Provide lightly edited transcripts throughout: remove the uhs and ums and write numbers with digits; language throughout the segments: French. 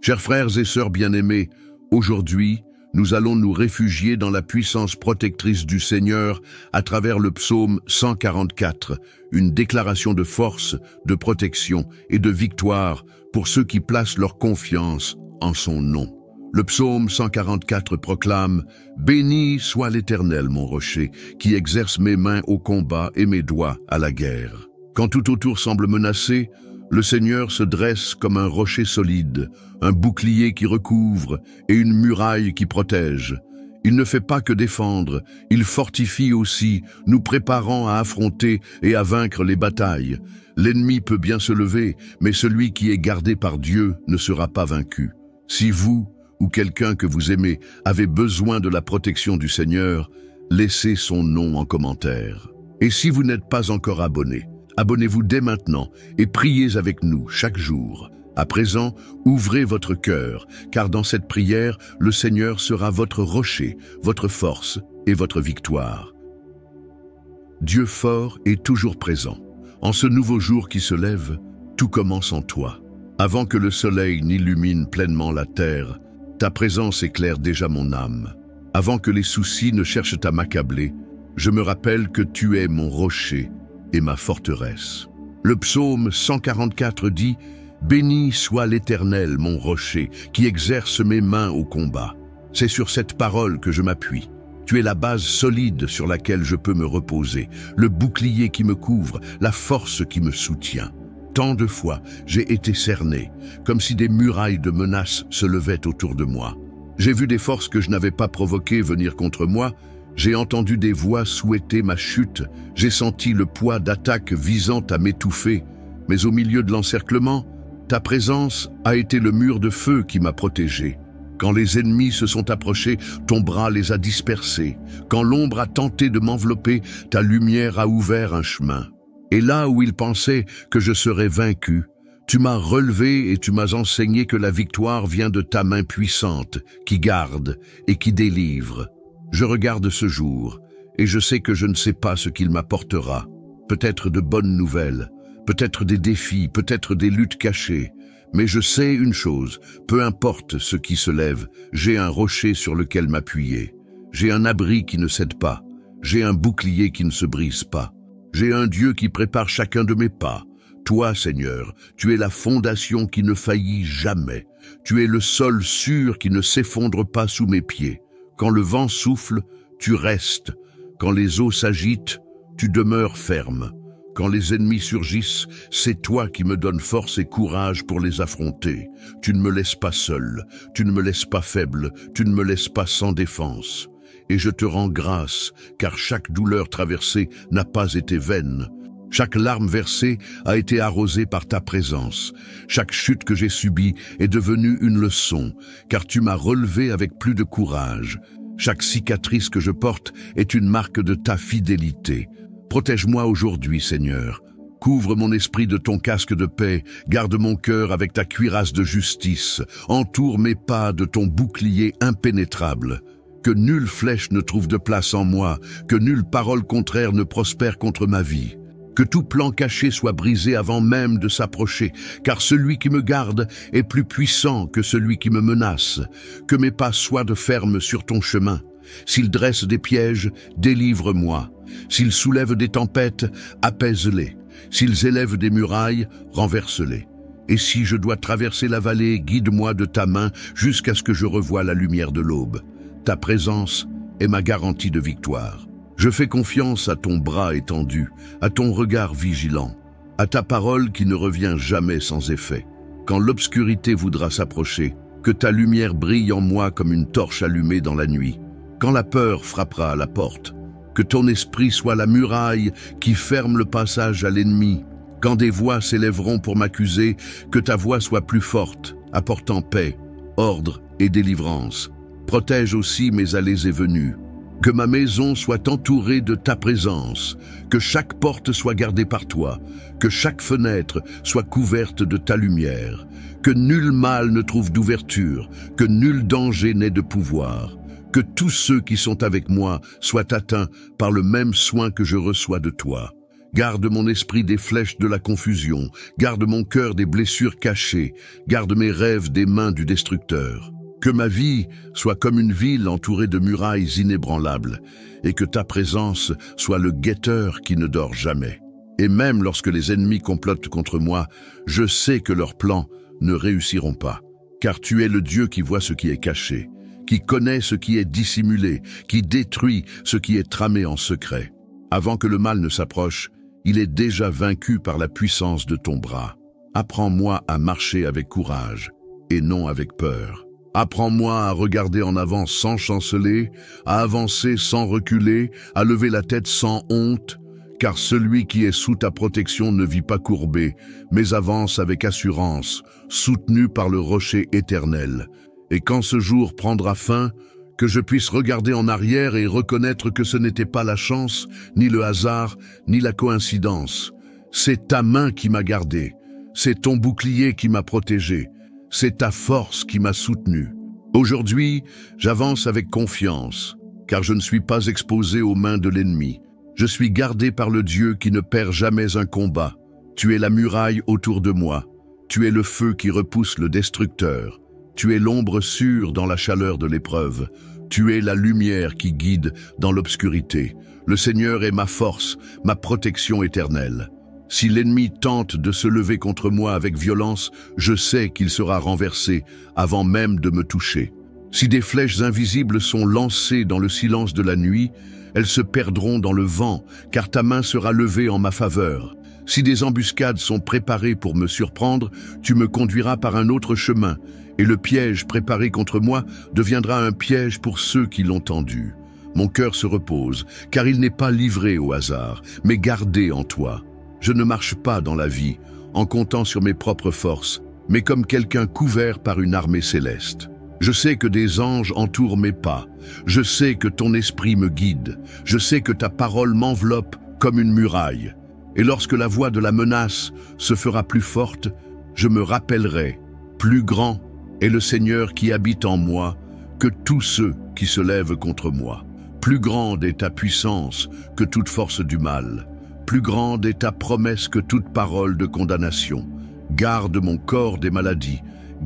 Chers frères et sœurs bien-aimés, aujourd'hui, nous allons nous réfugier dans la puissance protectrice du Seigneur à travers le psaume 144, une déclaration de force, de protection et de victoire pour ceux qui placent leur confiance en son nom. Le psaume 144 proclame « Béni soit l'Éternel, mon rocher, qui exerce mes mains au combat et mes doigts à la guerre. » Quand tout autour semble menacé, le Seigneur se dresse comme un rocher solide, un bouclier qui recouvre et une muraille qui protège. Il ne fait pas que défendre, il fortifie aussi, nous préparant à affronter et à vaincre les batailles. L'ennemi peut bien se lever, mais celui qui est gardé par Dieu ne sera pas vaincu. Si vous, ou quelqu'un que vous aimez, avez besoin de la protection du Seigneur, laissez son nom en commentaire. Et si vous n'êtes pas encore abonné, abonnez-vous dès maintenant et priez avec nous chaque jour. À présent, ouvrez votre cœur, car dans cette prière, le Seigneur sera votre rocher, votre force et votre victoire. Dieu fort est toujours présent. En ce nouveau jour qui se lève, tout commence en toi. Avant que le soleil n'illumine pleinement la terre, ta présence éclaire déjà mon âme. Avant que les soucis ne cherchent à m'accabler, je me rappelle que tu es mon rocher et ma forteresse. Le psaume 144 dit « Béni soit l'Éternel, mon rocher, qui exerce mes mains au combat. » C'est sur cette parole que je m'appuie. Tu es la base solide sur laquelle je peux me reposer, le bouclier qui me couvre, la force qui me soutient. Tant de fois, j'ai été cerné, comme si des murailles de menaces se levaient autour de moi. J'ai vu des forces que je n'avais pas provoquées venir contre moi, j'ai entendu des voix souhaiter ma chute, j'ai senti le poids d'attaques visant à m'étouffer, mais au milieu de l'encerclement, ta présence a été le mur de feu qui m'a protégé. Quand les ennemis se sont approchés, ton bras les a dispersés. Quand l'ombre a tenté de m'envelopper, ta lumière a ouvert un chemin. Et là où ils pensaient que je serais vaincu, tu m'as relevé et tu m'as enseigné que la victoire vient de ta main puissante, qui garde et qui délivre. Je regarde ce jour, et je sais que je ne sais pas ce qu'il m'apportera. Peut-être de bonnes nouvelles, peut-être des défis, peut-être des luttes cachées. Mais je sais une chose, peu importe ce qui se lève, j'ai un rocher sur lequel m'appuyer. J'ai un abri qui ne cède pas. J'ai un bouclier qui ne se brise pas. J'ai un Dieu qui prépare chacun de mes pas. Toi, Seigneur, tu es la fondation qui ne faillit jamais. Tu es le sol sûr qui ne s'effondre pas sous mes pieds. Quand le vent souffle, tu restes. Quand les eaux s'agitent, tu demeures ferme. Quand les ennemis surgissent, c'est toi qui me donnes force et courage pour les affronter. Tu ne me laisses pas seul, tu ne me laisses pas faible, tu ne me laisses pas sans défense. Et je te rends grâce, car chaque douleur traversée n'a pas été vaine. Chaque larme versée a été arrosée par ta présence. Chaque chute que j'ai subie est devenue une leçon, car tu m'as relevé avec plus de courage. Chaque cicatrice que je porte est une marque de ta fidélité. Protège-moi aujourd'hui, Seigneur. Couvre mon esprit de ton casque de paix, garde mon cœur avec ta cuirasse de justice, entoure mes pas de ton bouclier impénétrable. Que nulle flèche ne trouve de place en moi, que nulle parole contraire ne prospère contre ma vie. Que tout plan caché soit brisé avant même de s'approcher, car celui qui me garde est plus puissant que celui qui me menace. Que mes pas soient de ferme sur ton chemin. S'il dresse des pièges, délivre-moi. S'il soulève des tempêtes, apaise-les. S'ils élèvent des murailles, renverse-les. Et si je dois traverser la vallée, guide-moi de ta main jusqu'à ce que je revoie la lumière de l'aube. Ta présence est ma garantie de victoire. Je fais confiance à ton bras étendu, à ton regard vigilant, à ta parole qui ne revient jamais sans effet. Quand l'obscurité voudra s'approcher, que ta lumière brille en moi comme une torche allumée dans la nuit. Quand la peur frappera à la porte, que ton esprit soit la muraille qui ferme le passage à l'ennemi. Quand des voix s'élèveront pour m'accuser, que ta voix soit plus forte, apportant paix, ordre et délivrance. Protège aussi mes allées et venues. Que ma maison soit entourée de ta présence, que chaque porte soit gardée par toi, que chaque fenêtre soit couverte de ta lumière, que nul mal ne trouve d'ouverture, que nul danger n'ait de pouvoir, que tous ceux qui sont avec moi soient atteints par le même soin que je reçois de toi, Garde mon esprit des flèches de la confusion, garde mon cœur des blessures cachées, garde mes rêves des mains du destructeur. Que ma vie soit comme une ville entourée de murailles inébranlables, et que ta présence soit le guetteur qui ne dort jamais. Et même lorsque les ennemis complotent contre moi, je sais que leurs plans ne réussiront pas, car tu es le Dieu qui voit ce qui est caché, qui connaît ce qui est dissimulé, qui détruit ce qui est tramé en secret. Avant que le mal ne s'approche, il est déjà vaincu par la puissance de ton bras. Apprends-moi à marcher avec courage et non avec peur. Apprends-moi à regarder en avant sans chanceler, à avancer sans reculer, à lever la tête sans honte, car celui qui est sous ta protection ne vit pas courbé, mais avance avec assurance, soutenu par le rocher éternel. Et quand ce jour prendra fin, que je puisse regarder en arrière et reconnaître que ce n'était pas la chance, ni le hasard, ni la coïncidence. C'est ta main qui m'a gardé, c'est ton bouclier qui m'a protégé, c'est ta force qui m'a soutenu. Aujourd'hui, j'avance avec confiance, car je ne suis pas exposé aux mains de l'ennemi. Je suis gardé par le Dieu qui ne perd jamais un combat. Tu es la muraille autour de moi. Tu es le feu qui repousse le destructeur. Tu es l'ombre sûre dans la chaleur de l'épreuve. Tu es la lumière qui guide dans l'obscurité. Le Seigneur est ma force, ma protection éternelle. Si l'ennemi tente de se lever contre moi avec violence, je sais qu'il sera renversé avant même de me toucher. Si des flèches invisibles sont lancées dans le silence de la nuit, elles se perdront dans le vent, car ta main sera levée en ma faveur. Si des embuscades sont préparées pour me surprendre, tu me conduiras par un autre chemin, et le piège préparé contre moi deviendra un piège pour ceux qui l'ont tendu. Mon cœur se repose, car il n'est pas livré au hasard, mais gardé en toi. Je ne marche pas dans la vie en comptant sur mes propres forces, mais comme quelqu'un couvert par une armée céleste. Je sais que des anges entourent mes pas. Je sais que ton esprit me guide. Je sais que ta parole m'enveloppe comme une muraille. Et lorsque la voix de la menace se fera plus forte, je me rappellerai, plus grand est le Seigneur qui habite en moi que tous ceux qui se lèvent contre moi. Plus grande est ta puissance que toute force du mal. Plus grande est ta promesse que toute parole de condamnation. Garde mon corps des maladies,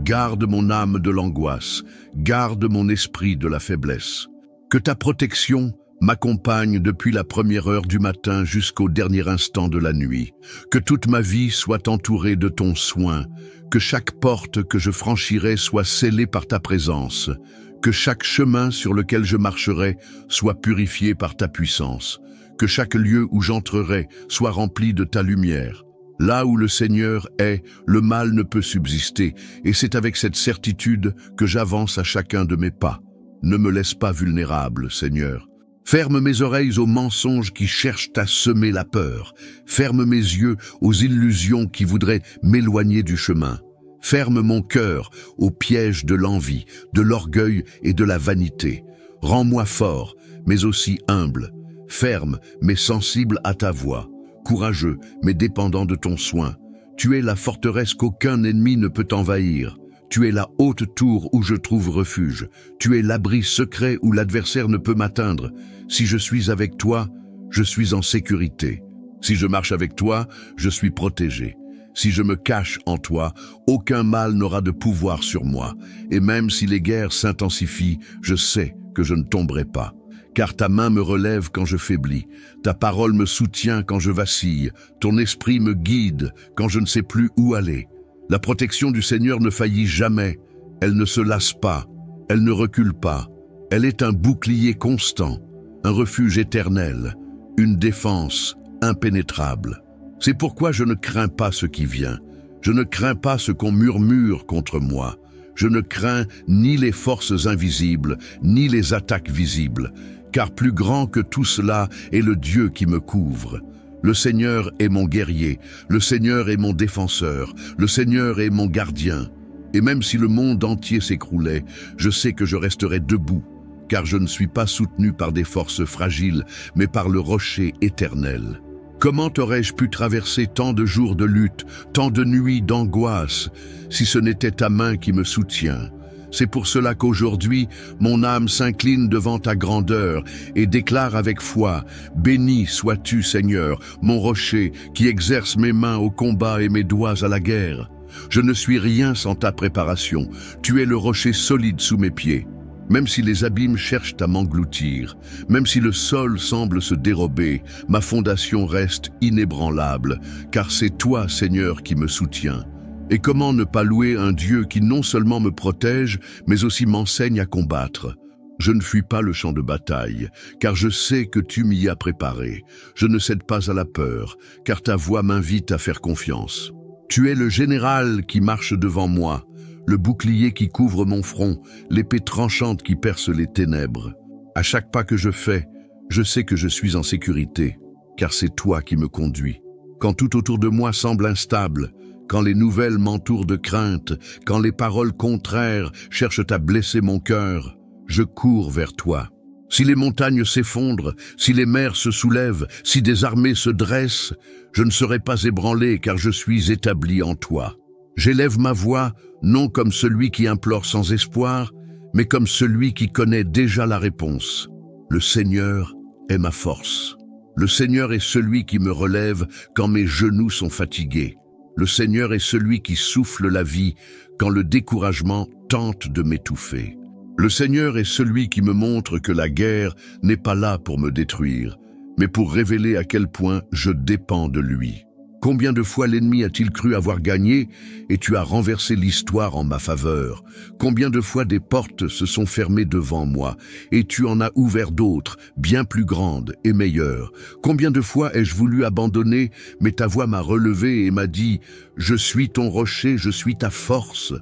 garde mon âme de l'angoisse, garde mon esprit de la faiblesse. Que ta protection m'accompagne depuis la première heure du matin jusqu'au dernier instant de la nuit. Que toute ma vie soit entourée de ton soin, que chaque porte que je franchirai soit scellée par ta présence, que chaque chemin sur lequel je marcherai soit purifié par ta puissance. Que chaque lieu où j'entrerai soit rempli de ta lumière. Là où le Seigneur est, le mal ne peut subsister, et c'est avec cette certitude que j'avance à chacun de mes pas. Ne me laisse pas vulnérable, Seigneur. Ferme mes oreilles aux mensonges qui cherchent à semer la peur. Ferme mes yeux aux illusions qui voudraient m'éloigner du chemin. Ferme mon cœur aux pièges de l'envie, de l'orgueil et de la vanité. Rends-moi fort, mais aussi humble. Ferme, mais sensible à ta voix, courageux, mais dépendant de ton soin. Tu es la forteresse qu'aucun ennemi ne peut envahir. Tu es la haute tour où je trouve refuge. Tu es l'abri secret où l'adversaire ne peut m'atteindre. Si je suis avec toi, je suis en sécurité. Si je marche avec toi, je suis protégé. Si je me cache en toi, aucun mal n'aura de pouvoir sur moi. Et même si les guerres s'intensifient, je sais que je ne tomberai pas. Car ta main me relève quand je faiblis, ta parole me soutient quand je vacille, ton esprit me guide quand je ne sais plus où aller. La protection du Seigneur ne faillit jamais, elle ne se lasse pas, elle ne recule pas. Elle est un bouclier constant, un refuge éternel, une défense impénétrable. C'est pourquoi je ne crains pas ce qui vient, je ne crains pas ce qu'on murmure contre moi. Je ne crains ni les forces invisibles, ni les attaques visibles, car plus grand que tout cela est le Dieu qui me couvre. Le Seigneur est mon guerrier, le Seigneur est mon défenseur, le Seigneur est mon gardien. Et même si le monde entier s'écroulait, je sais que je resterai debout, car je ne suis pas soutenu par des forces fragiles, mais par le rocher éternel. Comment aurais-je pu traverser tant de jours de lutte, tant de nuits d'angoisse, si ce n'était ta main qui me soutient? C'est pour cela qu'aujourd'hui, mon âme s'incline devant ta grandeur et déclare avec foi, « Béni sois-tu, Seigneur, mon rocher, qui exerce mes mains au combat et mes doigts à la guerre. Je ne suis rien sans ta préparation. Tu es le rocher solide sous mes pieds. Même si les abîmes cherchent à m'engloutir, même si le sol semble se dérober, ma fondation reste inébranlable, car c'est toi, Seigneur, qui me soutiens. Et comment ne pas louer un Dieu qui non seulement me protège, mais aussi m'enseigne à combattre? Je ne fuis pas le champ de bataille, car je sais que tu m'y as préparé. Je ne cède pas à la peur, car ta voix m'invite à faire confiance. Tu es le général qui marche devant moi, le bouclier qui couvre mon front, l'épée tranchante qui perce les ténèbres. À chaque pas que je fais, je sais que je suis en sécurité, car c'est toi qui me conduis. Quand tout autour de moi semble instable, quand les nouvelles m'entourent de crainte, quand les paroles contraires cherchent à blesser mon cœur, je cours vers toi. Si les montagnes s'effondrent, si les mers se soulèvent, si des armées se dressent, je ne serai pas ébranlé car je suis établi en toi. J'élève ma voix, non comme celui qui implore sans espoir, mais comme celui qui connaît déjà la réponse. Le Seigneur est ma force. Le Seigneur est celui qui me relève quand mes genoux sont fatigués. Le Seigneur est celui qui souffle la vie quand le découragement tente de m'étouffer. Le Seigneur est celui qui me montre que la guerre n'est pas là pour me détruire, mais pour révéler à quel point je dépends de lui. Combien de fois l'ennemi a-t-il cru avoir gagné et tu as renversé l'histoire en ma faveur? Combien de fois des portes se sont fermées devant moi et tu en as ouvert d'autres, bien plus grandes et meilleures? Combien de fois ai-je voulu abandonner, mais ta voix m'a relevé et m'a dit « Je suis ton rocher, je suis ta force ».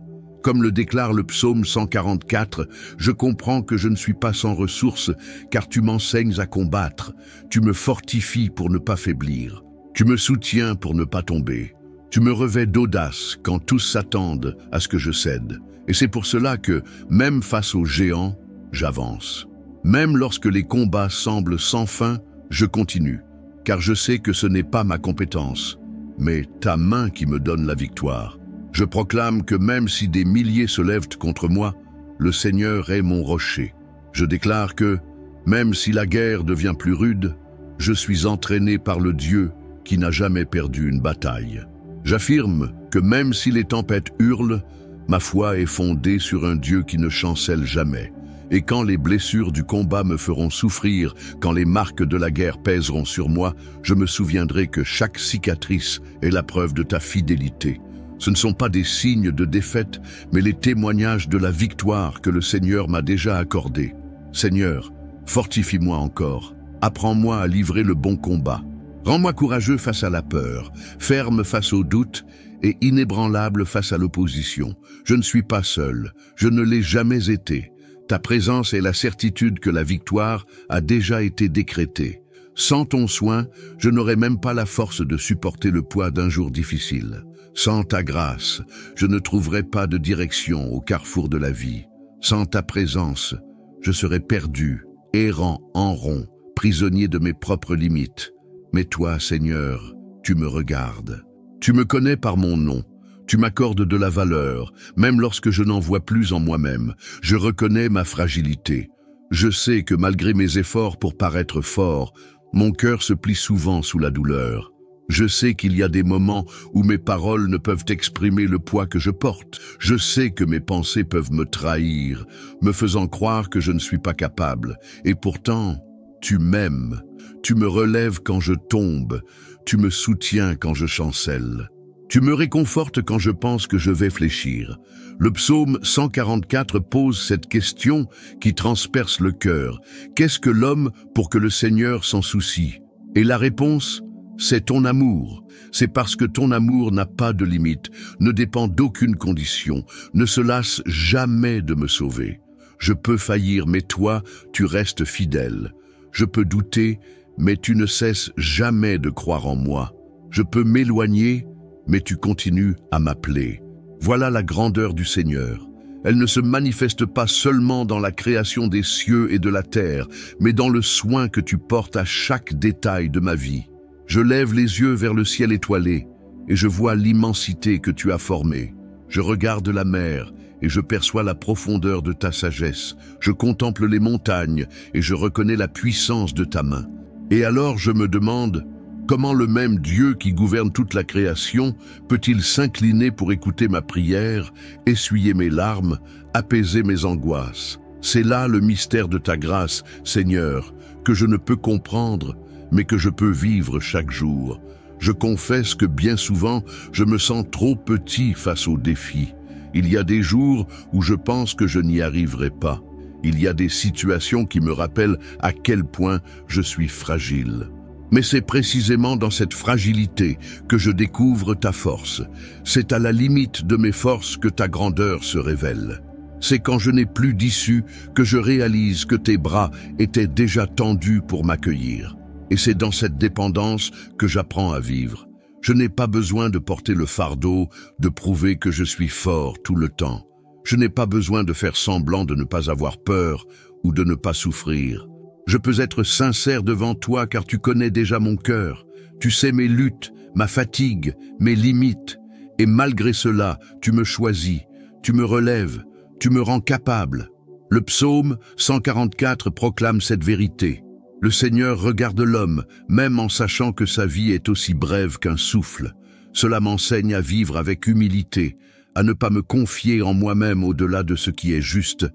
Comme le déclare le psaume 144, je comprends que je ne suis pas sans ressources, car tu m'enseignes à combattre. Tu me fortifies pour ne pas faiblir. Tu me soutiens pour ne pas tomber. Tu me revêts d'audace quand tous s'attendent à ce que je cède. Et c'est pour cela que, même face aux géants, j'avance. Même lorsque les combats semblent sans fin, je continue, car je sais que ce n'est pas ma compétence, mais ta main qui me donne la victoire. Je proclame que même si des milliers se lèvent contre moi, le Seigneur est mon rocher. Je déclare que, même si la guerre devient plus rude, je suis entraîné par le Dieu qui n'a jamais perdu une bataille. J'affirme que même si les tempêtes hurlent, ma foi est fondée sur un Dieu qui ne chancelle jamais. Et quand les blessures du combat me feront souffrir, quand les marques de la guerre pèseront sur moi, je me souviendrai que chaque cicatrice est la preuve de ta fidélité. Ce ne sont pas des signes de défaite, mais les témoignages de la victoire que le Seigneur m'a déjà accordée. Seigneur, fortifie-moi encore. Apprends-moi à livrer le bon combat. Rends-moi courageux face à la peur, ferme face au doute et inébranlable face à l'opposition. Je ne suis pas seul, je ne l'ai jamais été. Ta présence est la certitude que la victoire a déjà été décrétée. Sans ton soin, je n'aurais même pas la force de supporter le poids d'un jour difficile. Sans ta grâce, je ne trouverais pas de direction au carrefour de la vie. Sans ta présence, je serais perdu, errant en rond, prisonnier de mes propres limites. Mais toi, Seigneur, tu me regardes. Tu me connais par mon nom. Tu m'accordes de la valeur, même lorsque je n'en vois plus en moi-même. Je reconnais ma fragilité. Je sais que malgré mes efforts pour paraître fort, mon cœur se plie souvent sous la douleur. Je sais qu'il y a des moments où mes paroles ne peuvent exprimer le poids que je porte. Je sais que mes pensées peuvent me trahir, me faisant croire que je ne suis pas capable. Et pourtant, tu m'aimes. Tu me relèves quand je tombe. Tu me soutiens quand je chancelle. Tu me réconfortes quand je pense que je vais fléchir. Le psaume 144 pose cette question qui transperce le cœur. Qu'est-ce que l'homme pour que le Seigneur s'en soucie? Et la réponse, c'est ton amour. C'est parce que ton amour n'a pas de limite, ne dépend d'aucune condition, ne se lasse jamais de me sauver. Je peux faillir, mais toi, tu restes fidèle. Je peux douter, mais tu ne cesses jamais de croire en moi. Je peux m'éloigner, mais tu continues à m'appeler. Voilà la grandeur du Seigneur. Elle ne se manifeste pas seulement dans la création des cieux et de la terre, mais dans le soin que tu portes à chaque détail de ma vie. Je lève les yeux vers le ciel étoilé et je vois l'immensité que tu as formée. Je regarde la mer et je perçois la profondeur de ta sagesse. Je contemple les montagnes et je reconnais la puissance de ta main. Et alors je me demande, comment le même Dieu qui gouverne toute la création peut-il s'incliner pour écouter ma prière, essuyer mes larmes, apaiser mes angoisses? C'est là le mystère de ta grâce, Seigneur, que je ne peux comprendre, mais que je peux vivre chaque jour. Je confesse que bien souvent, je me sens trop petit face aux défis. Il y a des jours où je pense que je n'y arriverai pas. Il y a des situations qui me rappellent à quel point je suis fragile. Mais c'est précisément dans cette fragilité que je découvre ta force. C'est à la limite de mes forces que ta grandeur se révèle. C'est quand je n'ai plus d'issue que je réalise que tes bras étaient déjà tendus pour m'accueillir. Et c'est dans cette dépendance que j'apprends à vivre. Je n'ai pas besoin de porter le fardeau, de prouver que je suis fort tout le temps. Je n'ai pas besoin de faire semblant de ne pas avoir peur ou de ne pas souffrir. Je peux être sincère devant toi car tu connais déjà mon cœur. Tu sais mes luttes, ma fatigue, mes limites. Et malgré cela, tu me choisis, tu me relèves, tu me rends capable. Le psaume 144 proclame cette vérité. Le Seigneur regarde l'homme, même en sachant que sa vie est aussi brève qu'un souffle. Cela m'enseigne à vivre avec humilité, à ne pas me confier en moi-même au-delà de ce qui est juste,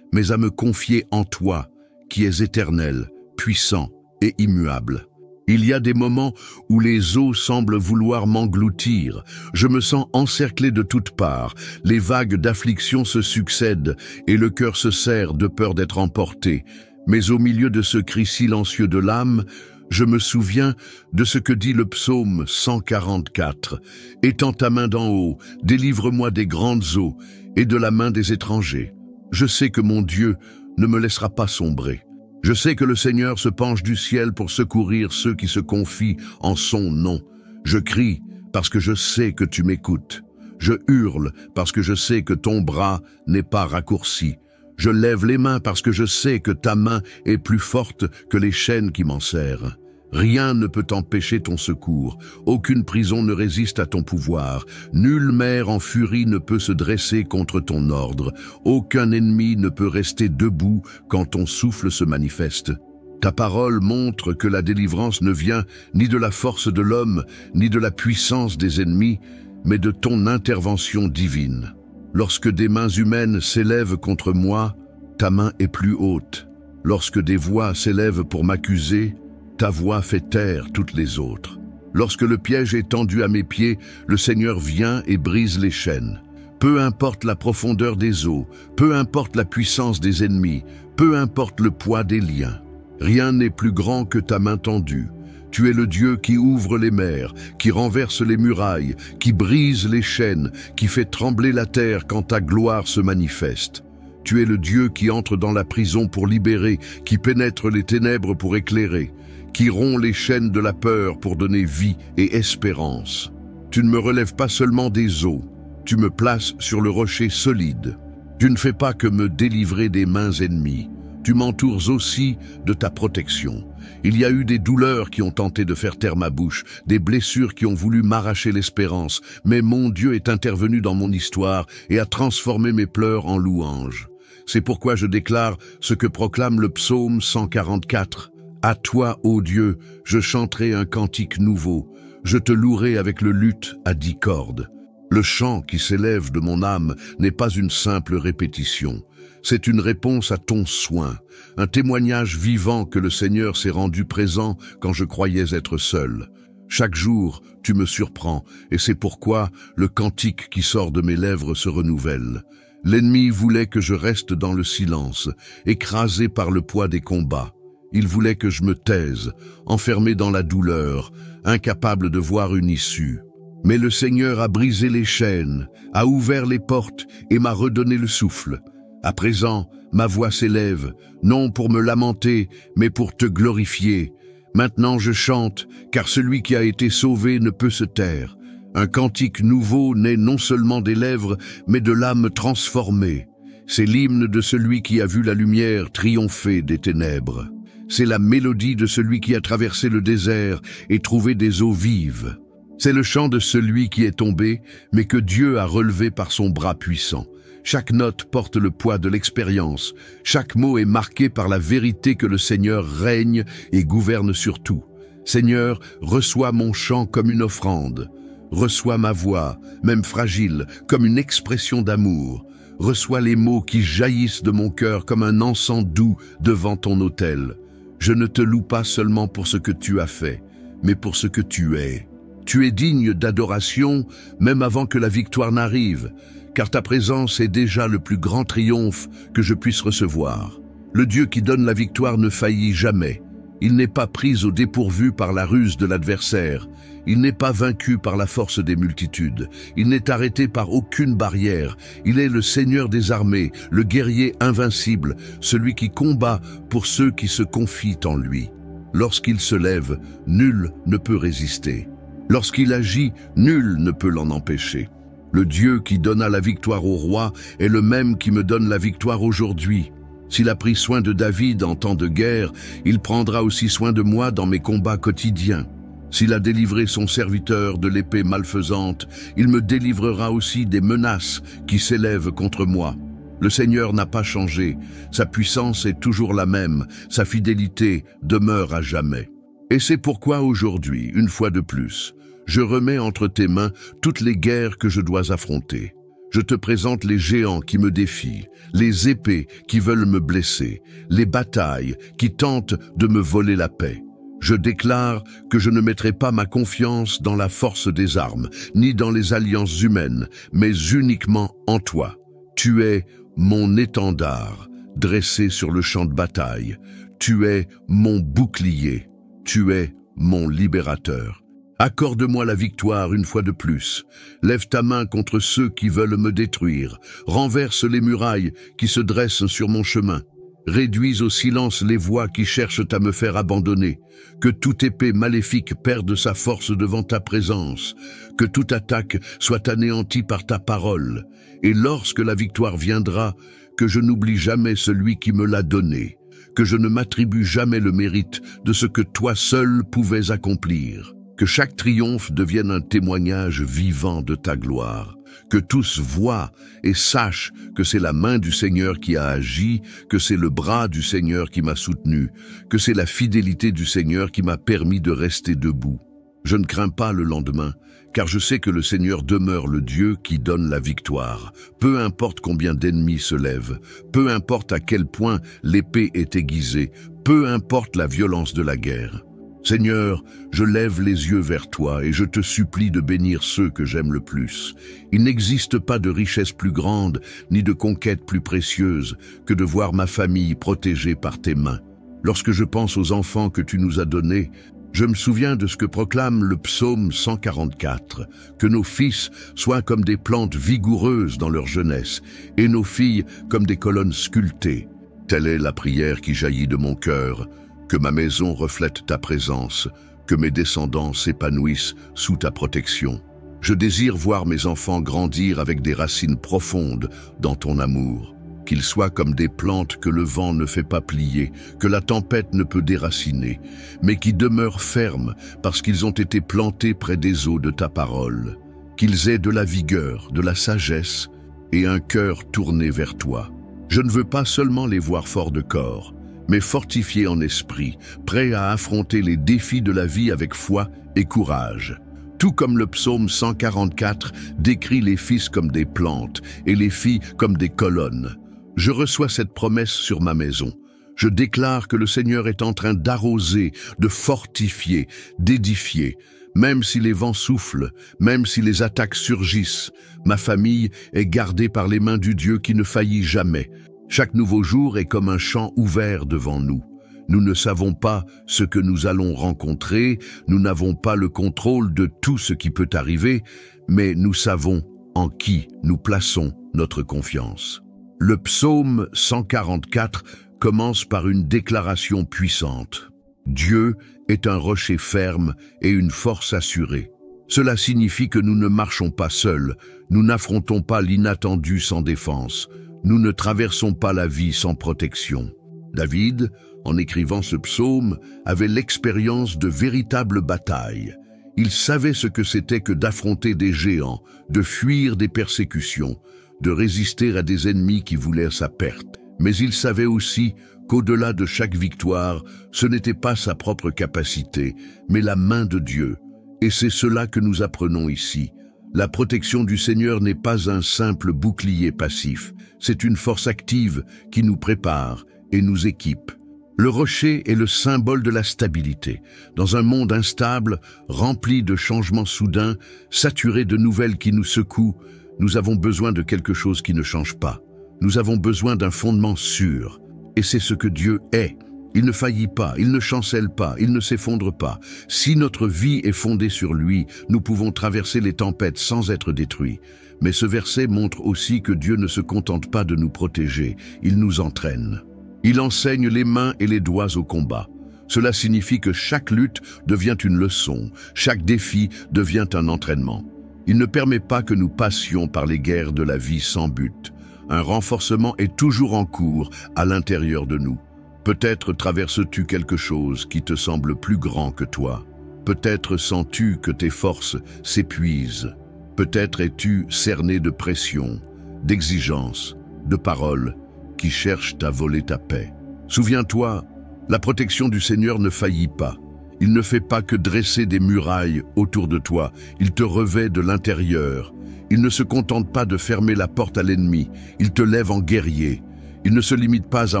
mais à me confier en toi, qui es éternel, puissant et immuable. Il y a des moments où les eaux semblent vouloir m'engloutir. Je me sens encerclé de toutes parts. Les vagues d'affliction se succèdent et le cœur se serre de peur d'être emporté. Mais au milieu de ce cri silencieux de l'âme, je me souviens de ce que dit le psaume 144. « Étends ta main d'en haut, délivre-moi des grandes eaux et de la main des étrangers. Je sais que mon Dieu ne me laissera pas sombrer. Je sais que le Seigneur se penche du ciel pour secourir ceux qui se confient en son nom. Je crie parce que je sais que tu m'écoutes. Je hurle parce que je sais que ton bras n'est pas raccourci. Je lève les mains parce que je sais que ta main est plus forte que les chaînes qui m'en serrent. Rien ne peut empêcher ton secours. Aucune prison ne résiste à ton pouvoir. Nulle mer en furie ne peut se dresser contre ton ordre. Aucun ennemi ne peut rester debout quand ton souffle se manifeste. Ta parole montre que la délivrance ne vient ni de la force de l'homme, ni de la puissance des ennemis, mais de ton intervention divine. Lorsque des mains humaines s'élèvent contre moi, ta main est plus haute. Lorsque des voix s'élèvent pour m'accuser, ta voix fait taire toutes les autres. Lorsque le piège est tendu à mes pieds, le Seigneur vient et brise les chaînes. Peu importe la profondeur des eaux, peu importe la puissance des ennemis, peu importe le poids des liens. Rien n'est plus grand que ta main tendue. Tu es le Dieu qui ouvre les mers, qui renverse les murailles, qui brise les chaînes, qui fait trembler la terre quand ta gloire se manifeste. Tu es le Dieu qui entre dans la prison pour libérer, qui pénètre les ténèbres pour éclairer, qui rompt les chaînes de la peur pour donner vie et espérance. Tu ne me relèves pas seulement des eaux, tu me places sur le rocher solide. Tu ne fais pas que me délivrer des mains ennemies. Tu m'entoures aussi de ta protection. Il y a eu des douleurs qui ont tenté de faire taire ma bouche, des blessures qui ont voulu m'arracher l'espérance, mais mon Dieu est intervenu dans mon histoire et a transformé mes pleurs en louanges. C'est pourquoi je déclare ce que proclame le psaume 144. « À toi, ô Dieu, je chanterai un cantique nouveau, je te louerai avec le luth à 10 cordes. » Le chant qui s'élève de mon âme n'est pas une simple répétition. C'est une réponse à ton soin, un témoignage vivant que le Seigneur s'est rendu présent quand je croyais être seul. Chaque jour, tu me surprends, et c'est pourquoi le cantique qui sort de mes lèvres se renouvelle. L'ennemi voulait que je reste dans le silence, écrasé par le poids des combats. Il voulait que je me taise, enfermé dans la douleur, incapable de voir une issue. Mais le Seigneur a brisé les chaînes, a ouvert les portes et m'a redonné le souffle. À présent, ma voix s'élève, non pour me lamenter, mais pour te glorifier. Maintenant je chante, car celui qui a été sauvé ne peut se taire. Un cantique nouveau naît non seulement des lèvres, mais de l'âme transformée. C'est l'hymne de celui qui a vu la lumière triompher des ténèbres. C'est la mélodie de celui qui a traversé le désert et trouvé des eaux vives. C'est le chant de celui qui est tombé, mais que Dieu a relevé par son bras puissant. Chaque note porte le poids de l'expérience. Chaque mot est marqué par la vérité que le Seigneur règne et gouverne sur tout. Seigneur, reçois mon chant comme une offrande. Reçois ma voix, même fragile, comme une expression d'amour. Reçois les mots qui jaillissent de mon cœur comme un encens doux devant ton autel. Je ne te loue pas seulement pour ce que tu as fait, mais pour ce que tu es. Tu es digne d'adoration, même avant que la victoire n'arrive, car ta présence est déjà le plus grand triomphe que je puisse recevoir. Le Dieu qui donne la victoire ne faillit jamais. Il n'est pas pris au dépourvu par la ruse de l'adversaire. Il n'est pas vaincu par la force des multitudes. Il n'est arrêté par aucune barrière. Il est le Seigneur des armées, le guerrier invincible, celui qui combat pour ceux qui se confient en lui. Lorsqu'il se lève, nul ne peut résister. Lorsqu'il agit, nul ne peut l'en empêcher. Le Dieu qui donna la victoire au roi est le même qui me donne la victoire aujourd'hui. S'il a pris soin de David en temps de guerre, il prendra aussi soin de moi dans mes combats quotidiens. S'il a délivré son serviteur de l'épée malfaisante, il me délivrera aussi des menaces qui s'élèvent contre moi. Le Seigneur n'a pas changé, sa puissance est toujours la même, sa fidélité demeure à jamais. Et c'est pourquoi aujourd'hui, une fois de plus, je remets entre tes mains toutes les guerres que je dois affronter. Je te présente les géants qui me défient, les épées qui veulent me blesser, les batailles qui tentent de me voler la paix. Je déclare que je ne mettrai pas ma confiance dans la force des armes, ni dans les alliances humaines, mais uniquement en toi. Tu es mon étendard, dressé sur le champ de bataille. Tu es mon bouclier. Tu es mon libérateur. Accorde-moi la victoire une fois de plus. Lève ta main contre ceux qui veulent me détruire. Renverse les murailles qui se dressent sur mon chemin. Réduis au silence les voix qui cherchent à me faire abandonner. Que toute épée maléfique perde sa force devant ta présence. Que toute attaque soit anéantie par ta parole. Et lorsque la victoire viendra, que je n'oublie jamais celui qui me l'a donnée. Que je ne m'attribue jamais le mérite de ce que toi seul pouvais accomplir. Que chaque triomphe devienne un témoignage vivant de ta gloire. Que tous voient et sachent que c'est la main du Seigneur qui a agi, que c'est le bras du Seigneur qui m'a soutenu, que c'est la fidélité du Seigneur qui m'a permis de rester debout. Je ne crains pas le lendemain, car je sais que le Seigneur demeure le Dieu qui donne la victoire. Peu importe combien d'ennemis se lèvent, peu importe à quel point l'épée est aiguisée, peu importe la violence de la guerre. Seigneur, je lève les yeux vers toi et je te supplie de bénir ceux que j'aime le plus. Il n'existe pas de richesse plus grande, ni de conquête plus précieuse que de voir ma famille protégée par tes mains. Lorsque je pense aux enfants que tu nous as donnés, je me souviens de ce que proclame le psaume 144, que nos fils soient comme des plantes vigoureuses dans leur jeunesse, et nos filles comme des colonnes sculptées. Telle est la prière qui jaillit de mon cœur, que ma maison reflète ta présence, que mes descendants s'épanouissent sous ta protection. Je désire voir mes enfants grandir avec des racines profondes dans ton amour, qu'ils soient comme des plantes que le vent ne fait pas plier, que la tempête ne peut déraciner, mais qui demeurent fermes parce qu'ils ont été plantés près des eaux de ta parole, qu'ils aient de la vigueur, de la sagesse et un cœur tourné vers toi. Je ne veux pas seulement les voir forts de corps, mais fortifiés en esprit, prêts à affronter les défis de la vie avec foi et courage. Tout comme le psaume 144 décrit les fils comme des plantes et les filles comme des colonnes. Je reçois cette promesse sur ma maison. Je déclare que le Seigneur est en train d'arroser, de fortifier, d'édifier. Même si les vents soufflent, même si les attaques surgissent, ma famille est gardée par les mains du Dieu qui ne faillit jamais. Chaque nouveau jour est comme un champ ouvert devant nous. Nous ne savons pas ce que nous allons rencontrer, nous n'avons pas le contrôle de tout ce qui peut arriver, mais nous savons en qui nous plaçons notre confiance. Le psaume 144 commence par une déclaration puissante. Dieu est un rocher ferme et une force assurée. Cela signifie que nous ne marchons pas seuls, nous n'affrontons pas l'inattendu sans défense. Nous ne traversons pas la vie sans protection. David, en écrivant ce psaume, avait l'expérience de véritables batailles. Il savait ce que c'était que d'affronter des géants, de fuir des persécutions, de résister à des ennemis qui voulaient sa perte. Mais il savait aussi qu'au-delà de chaque victoire, ce n'était pas sa propre capacité, mais la main de Dieu. Et c'est cela que nous apprenons ici. La protection du Seigneur n'est pas un simple bouclier passif, c'est une force active qui nous prépare et nous équipe. Le rocher est le symbole de la stabilité. Dans un monde instable, rempli de changements soudains, saturé de nouvelles qui nous secouent, nous avons besoin de quelque chose qui ne change pas. Nous avons besoin d'un fondement sûr. Et c'est ce que Dieu est. Il ne faillit pas, il ne chancelle pas, il ne s'effondre pas. Si notre vie est fondée sur lui, nous pouvons traverser les tempêtes sans être détruits. Mais ce verset montre aussi que Dieu ne se contente pas de nous protéger, il nous entraîne. Il enseigne les mains et les doigts au combat. Cela signifie que chaque lutte devient une leçon, chaque défi devient un entraînement. Il ne permet pas que nous passions par les guerres de la vie sans but. Un renforcement est toujours en cours à l'intérieur de nous. Peut-être traverses-tu quelque chose qui te semble plus grand que toi. Peut-être sens-tu que tes forces s'épuisent. Peut-être es-tu cerné de pression, d'exigences, de paroles qui cherchent à voler ta paix. Souviens-toi, la protection du Seigneur ne faillit pas. Il ne fait pas que dresser des murailles autour de toi, il te revêt de l'intérieur. Il ne se contente pas de fermer la porte à l'ennemi, il te lève en guerrier. Il ne se limite pas à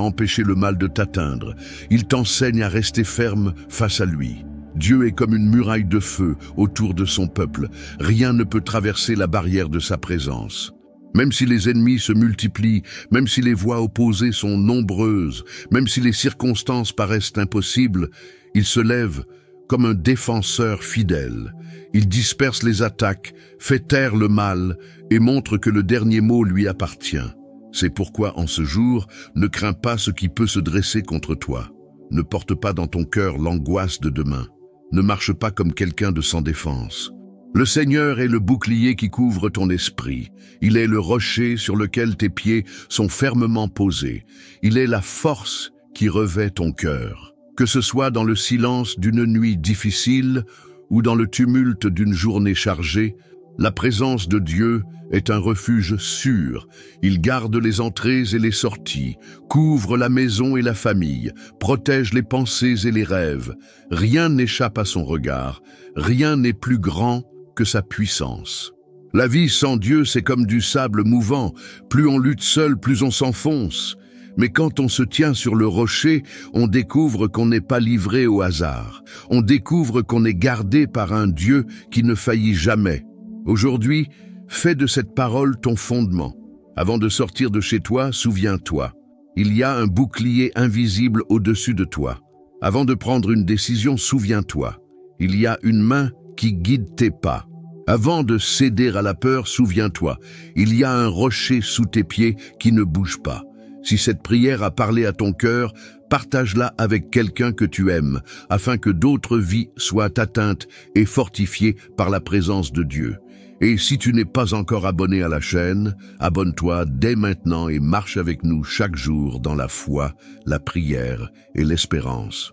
empêcher le mal de t'atteindre, il t'enseigne à rester ferme face à lui. Dieu est comme une muraille de feu autour de son peuple, rien ne peut traverser la barrière de sa présence. Même si les ennemis se multiplient, même si les voix opposées sont nombreuses, même si les circonstances paraissent impossibles, il se lève comme un défenseur fidèle. Il disperse les attaques, fait taire le mal et montre que le dernier mot lui appartient. C'est pourquoi en ce jour, ne crains pas ce qui peut se dresser contre toi. Ne porte pas dans ton cœur l'angoisse de demain. Ne marche pas comme quelqu'un de sans défense. Le Seigneur est le bouclier qui couvre ton esprit. Il est le rocher sur lequel tes pieds sont fermement posés. Il est la force qui revêt ton cœur. Que ce soit dans le silence d'une nuit difficile ou dans le tumulte d'une journée chargée, la présence de Dieu est un refuge sûr. Il garde les entrées et les sorties, couvre la maison et la famille, protège les pensées et les rêves. Rien n'échappe à son regard, rien n'est plus grand que sa puissance. La vie sans Dieu, c'est comme du sable mouvant. Plus on lutte seul, plus on s'enfonce. Mais quand on se tient sur le rocher, on découvre qu'on n'est pas livré au hasard. On découvre qu'on est gardé par un Dieu qui ne faillit jamais. Aujourd'hui, fais de cette parole ton fondement. Avant de sortir de chez toi, souviens-toi. Il y a un bouclier invisible au-dessus de toi. Avant de prendre une décision, souviens-toi. Il y a une main qui guide tes pas. Avant de céder à la peur, souviens-toi. Il y a un rocher sous tes pieds qui ne bouge pas. Si cette prière a parlé à ton cœur, partage-la avec quelqu'un que tu aimes, afin que d'autres vies soient atteintes et fortifiées par la présence de Dieu. Et si tu n'es pas encore abonné à la chaîne, abonne-toi dès maintenant et marche avec nous chaque jour dans la foi, la prière et l'espérance.